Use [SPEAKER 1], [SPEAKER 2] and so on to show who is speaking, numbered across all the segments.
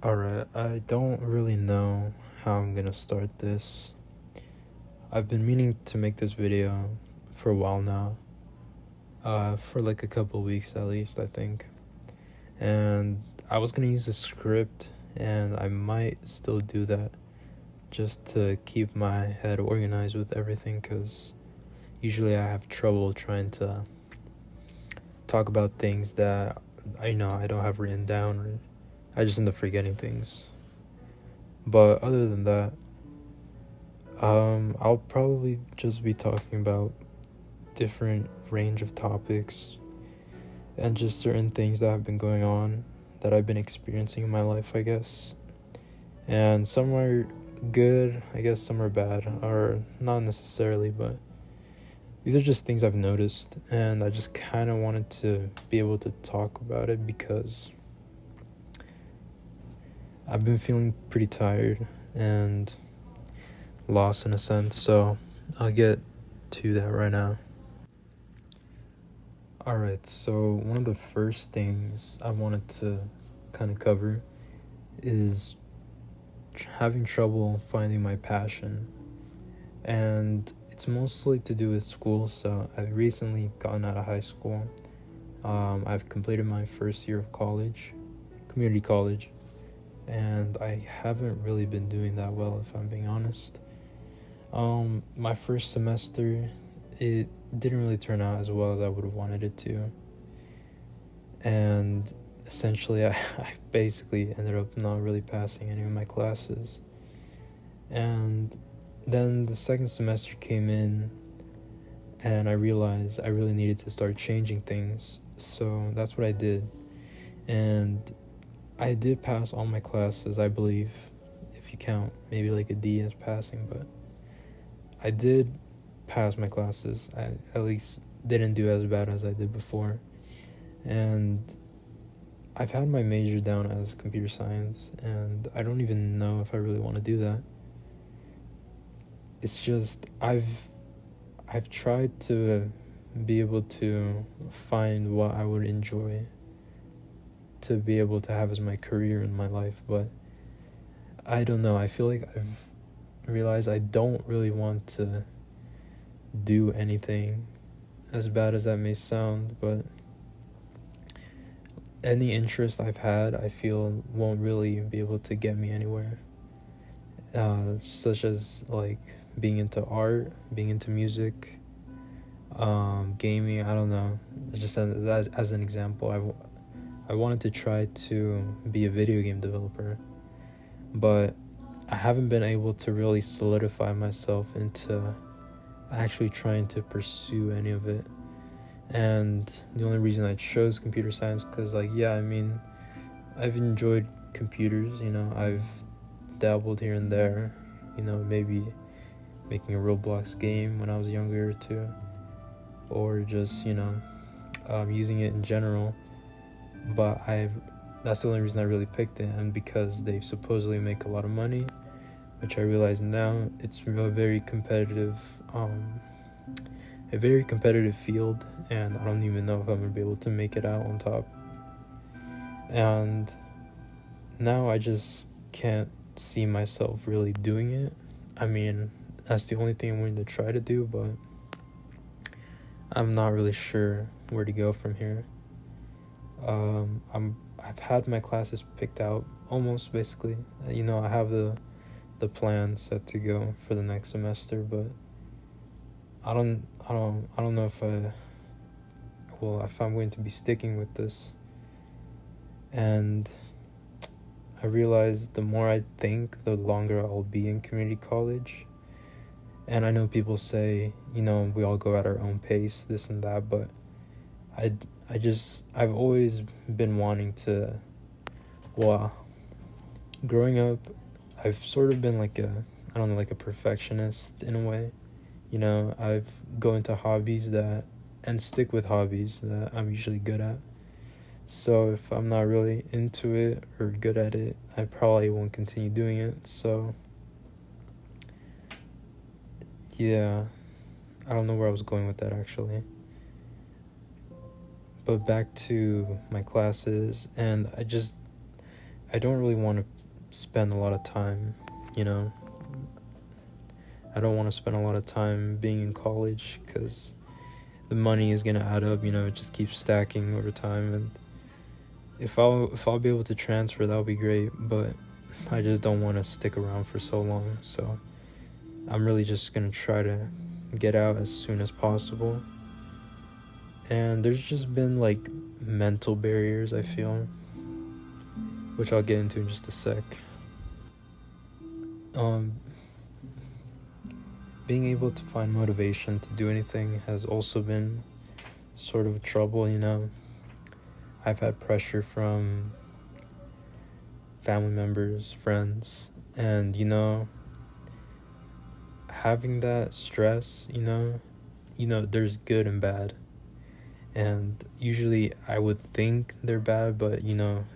[SPEAKER 1] Alright, I don't really know how I'm gonna start this. I've been meaning to make this video for a while now, for like a couple weeks at least, I think. And I was gonna use a script, and I might still do that just to keep my head organized with everything, because usually I have trouble trying to talk about things that I don't have written down, or I just end up forgetting things. But other than that, I'll probably just be talking about different range of topics and just certain things that have been going on that I've been experiencing in my life, I guess. And some are good, I guess some are bad, or not necessarily, but these are just things I've noticed, and I just kind of wanted to be able to talk about it because I've been feeling pretty tired and lost in a sense, so I'll get to that right now. Alright, so one of the first things I wanted to kind of cover is having trouble finding my passion. And it's mostly to do with school, so I've recently gotten out of high school. I've completed my first year of college, community college, and I haven't really been doing that well, if I'm being honest. My first semester, it didn't really turn out as well as I would have wanted it to. And essentially, I basically ended up not really passing any of my classes. And then the second semester came in, and I realized I really needed to start changing things. So that's what I did. And I did pass all my classes, I believe, if you count maybe like a D as passing, but I did pass my classes. I at least didn't do as bad as I did before. And I've had my major down as computer science, and I don't even know if I really want to do that. It's just I've tried to be able to find what I would enjoy to be able to have as my career in my life, but I don't know. I feel like I've realized I don't really want to do anything, as bad as that may sound, but any interest I've had, I feel won't really be able to get me anywhere. Such as like being into art, being into music, gaming. I don't know. Just as an example, I wanted to try to be a video game developer, but I haven't been able to really solidify myself into actually trying to pursue any of it. And the only reason I chose computer science, because I've enjoyed computers, I've dabbled here and there, maybe making a Roblox game when I was younger too, or just using it in general. But that's the only reason I really picked it, and because they supposedly make a lot of money, which I realize now it's a very competitive field, and I don't even know if I'm gonna be able to make it out on top. And now I just can't see myself really doing it. I mean, that's the only thing I'm willing to try to do, but I'm not really sure where to go from here. I've had my classes picked out almost, basically. I have the plan set to go for the next semester, but I don't know if I'm going to be sticking with this. And I realize the more I think, the longer I'll be in community college. And I know people say, we all go at our own pace, this and that, but I've always been wanting to, growing up, I've sort of been like a perfectionist in a way. I've go into hobbies and stick with hobbies that I'm usually good at. So if I'm not really into it or good at it, I probably won't continue doing it. So yeah, I don't know where I was going with that actually. But back to my classes, and I don't really want to spend a lot of time, you know. I don't want to spend a lot of time being in college because the money is gonna add up. It just keeps stacking over time, and if I'll be able to transfer, that'll be great. But I just don't want to stick around for so long. So I'm really just gonna try to get out as soon as possible. And there's just been like mental barriers, I feel, which I'll get into in just a sec. Being able to find motivation to do anything has also been sort of trouble. I've had pressure from family members, friends, and having that stress, there's good and bad. And usually I would think they're bad, but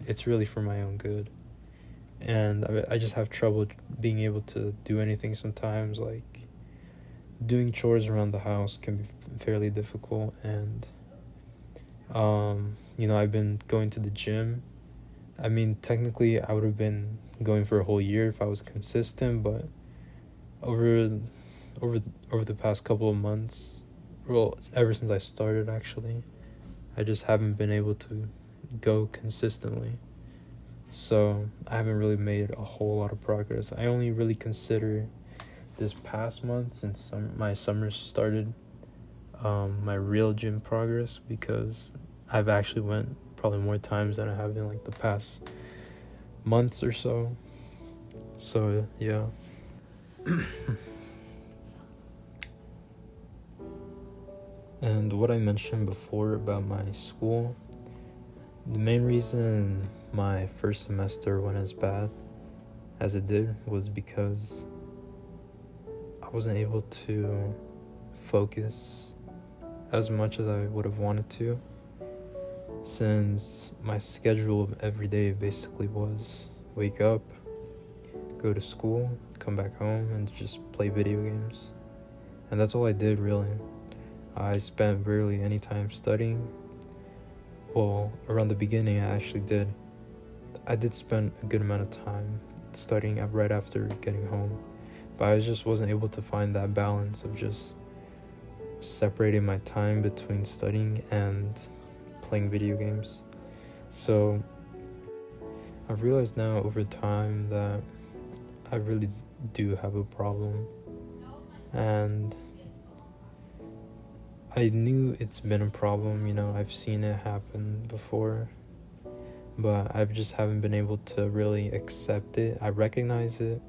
[SPEAKER 1] it's really for my own good. And I just have trouble being able to do anything sometimes. Like doing chores around the house can be fairly difficult. And I've been going to the gym. I mean, technically I would have been going for a whole year if I was consistent, but over the past couple of months, well, ever since I started, actually, I just haven't been able to go consistently. So I haven't really made a whole lot of progress. I only really consider this past month, since my summer started, my real gym progress, because I've actually went probably more times than I have in like the past months or so. So yeah. And what I mentioned before about my school, the main reason my first semester went as bad as it did was because I wasn't able to focus as much as I would have wanted to, since my schedule of every day basically was wake up, go to school, come back home, and just play video games. And that's all I did, really. I spent barely any time studying. Well, around the beginning I did spend a good amount of time studying right after getting home, but I just wasn't able to find that balance of just separating my time between studying and playing video games. So I've realized now over time that I really do have a problem, and I knew it's been a problem, I've seen it happen before, but I just haven't been able to really accept it. I recognize it,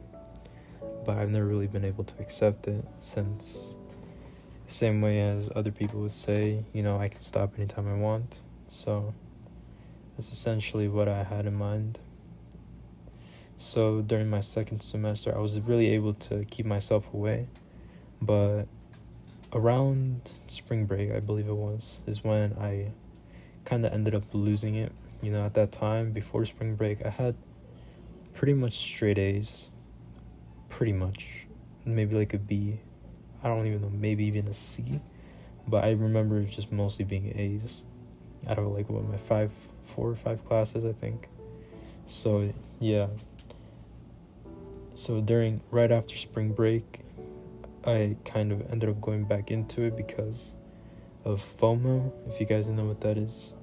[SPEAKER 1] but I've never really been able to accept it, since the same way as other people would say, I can stop anytime I want. So that's essentially what I had in mind. So during my second semester, I was really able to keep myself away, but around spring break, I believe it was, is when I kind of ended up losing it. At that time, before spring break, I had pretty much straight A's. Pretty much. Maybe like a B. I don't even know, maybe even a C. But I remember just mostly being A's out of like my 4 or 5 classes, I think. So yeah. So right after spring break, I kind of ended up going back into it because of FOMO, if you guys know what that is.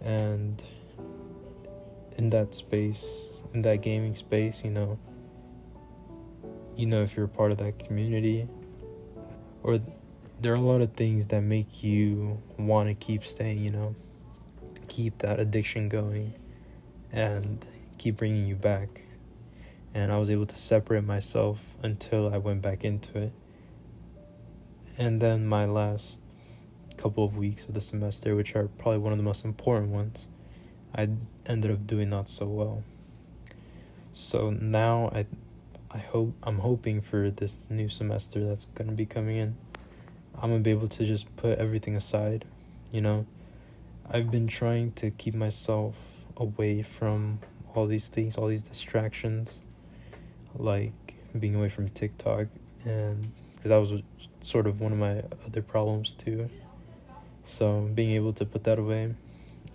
[SPEAKER 1] And in that space, in that gaming space, if you're a part of that community, or there are a lot of things that make you want to keep staying, keep that addiction going and keep bringing you back. And I was able to separate myself until I went back into it. And then my last couple of weeks of the semester, which are probably one of the most important ones, I ended up doing not so well. So now I'm hoping for this new semester that's going to be coming in, I'm going to be able to just put everything aside. I've been trying to keep myself away from all these things, all these distractions, like being away from TikTok, and because that was sort of one of my other problems too. So being able to put that away.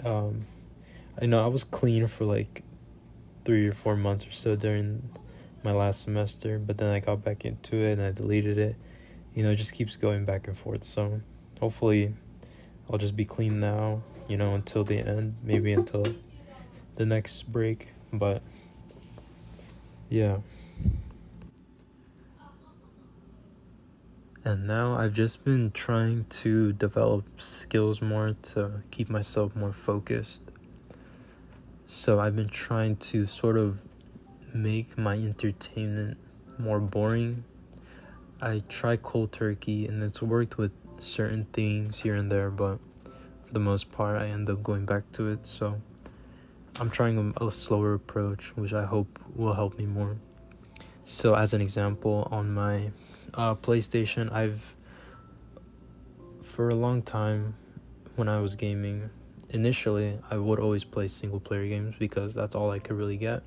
[SPEAKER 1] I know I was clean for like 3 or 4 months or so during my last semester, but then I got back into it and I deleted it. It just keeps going back and forth. So hopefully I'll just be clean now, until the end, maybe until the next break. But yeah. And now I've just been trying to develop skills more to keep myself more focused. So I've been trying to sort of make my entertainment more boring. I try cold turkey and it's worked with certain things here and there, but for the most part I end up going back to it. So I'm trying a slower approach, which I hope will help me more. So as an example, on my PlayStation, for a long time when I was gaming, initially I would always play single player games because that's all I could really get.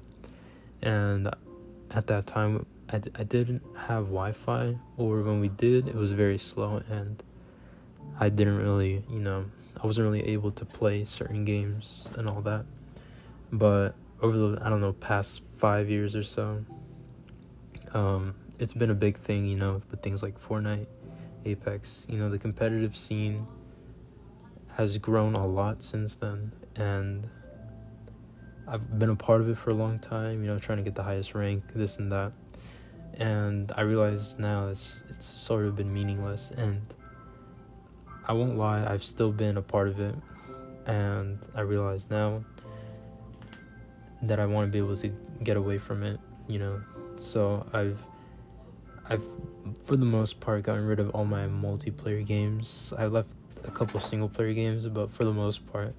[SPEAKER 1] And at that time I didn't have Wi-Fi, or when we did, it was very slow, and I didn't really, I wasn't really able to play certain games and all that. But over the, past 5 years or so, it's been a big thing, with things like Fortnite, Apex. The competitive scene has grown a lot since then, and I've been a part of it for a long time, trying to get the highest rank, this and that. And I realize now it's sort of been meaningless, and I won't lie, I've still been a part of it, and I realize now that I want to be able to get away from it, so I've for the most part gotten rid of all my multiplayer games. I left a couple single player games, but for the most part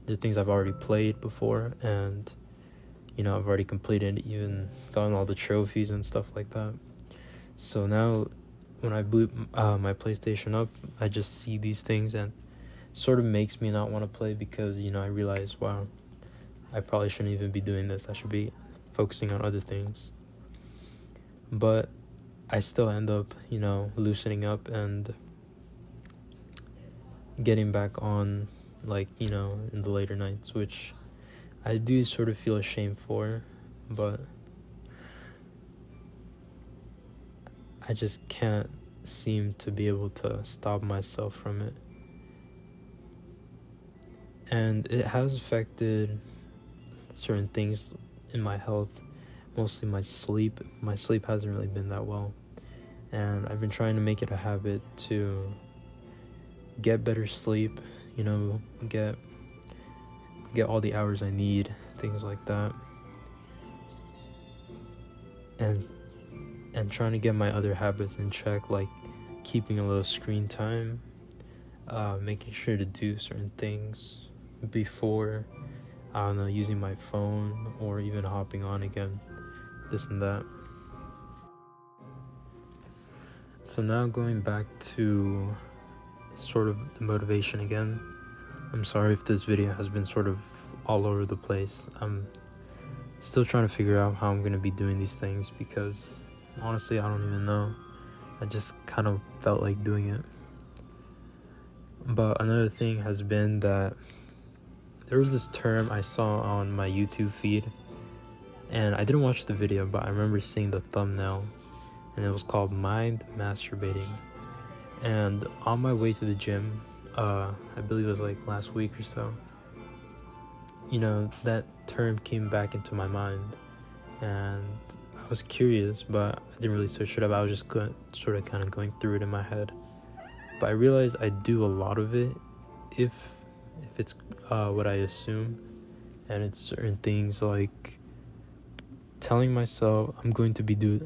[SPEAKER 1] they're things I've already played before, and I've already completed, even gotten all the trophies and stuff like that. So now when I boot my PlayStation up, I just see these things and sort of makes me not want to play, because I realize, wow, I probably shouldn't even be doing this. I should be focusing on other things. But I still end up, loosening up and getting back on, in the later nights, which I do sort of feel ashamed for, but I just can't seem to be able to stop myself from it. And it has affected certain things in my health, mostly my sleep. My sleep hasn't really been that well, and I've been trying to make it a habit to get better sleep, get all the hours I need, things like that, and trying to get my other habits in check, like keeping a little screen time, making sure to do certain things before, using my phone, or even hopping on again, this and that. So now going back to sort of the motivation again. I'm sorry if this video has been sort of all over the place. I'm still trying to figure out how I'm going to be doing these things, because honestly, I don't even know. I just kind of felt like doing it. But another thing has been that there was this term I saw on my YouTube feed, and I didn't watch the video, but I remember seeing the thumbnail, and it was called mind masturbating. And on my way to the gym, I believe it was like last week or so, that term came back into my mind, and I was curious, but I didn't really search it up. I was just sort of kind of going through it in my head. But I realized I do a lot of it if it's what I assume, and it's certain things like telling myself I'm going to do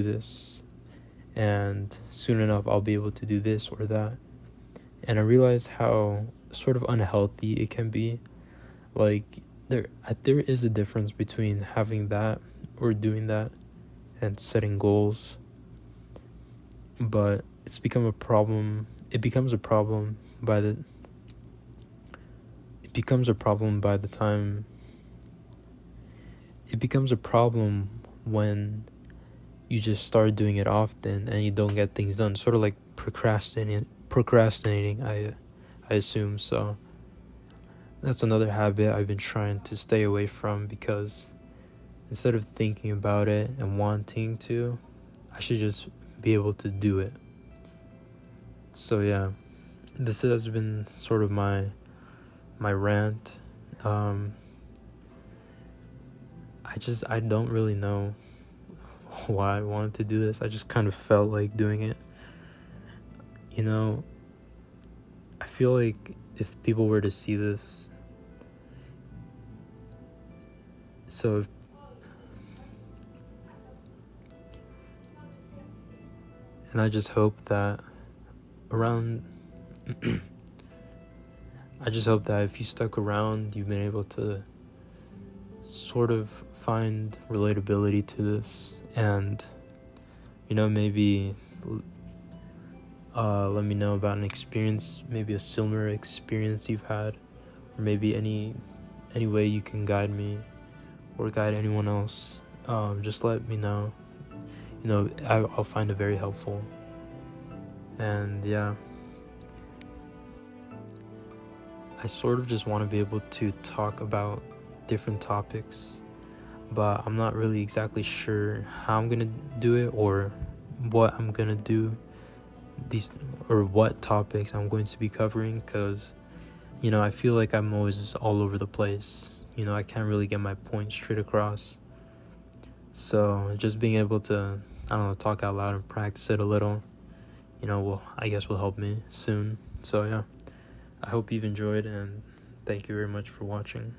[SPEAKER 1] this, and soon enough I'll be able to do this or that. And I realized how sort of unhealthy it can be. Like there is a difference between having that or doing that and setting goals, but it becomes a problem by the time it becomes a problem when you just start doing it often and you don't get things done, sort of like procrastinating, I assume. So that's another habit I've been trying to stay away from, because instead of thinking about it and wanting to, I should just be able to do it. So yeah, this has been sort of my rant. I don't really know why I wanted to do this. I just kind of felt like doing it. You know, I feel like if people were to see this, and I just hope that around I just hope that if you stuck around, you've been able to sort of find relatability to this, and maybe let me know about an experience, maybe a similar experience you've had, or maybe any way you can guide me or guide anyone else. Just let me know. I'll find it very helpful. And yeah, I sort of just want to be able to talk about different topics, but I'm not really exactly sure how I'm gonna do it, or what I'm gonna do or what topics I'm going to be covering, because I feel like I'm always all over the place. I can't really get my point straight across. So just being able to, talk out loud and practice it a little, I guess will help me soon. So yeah, I hope you've enjoyed, and thank you very much for watching.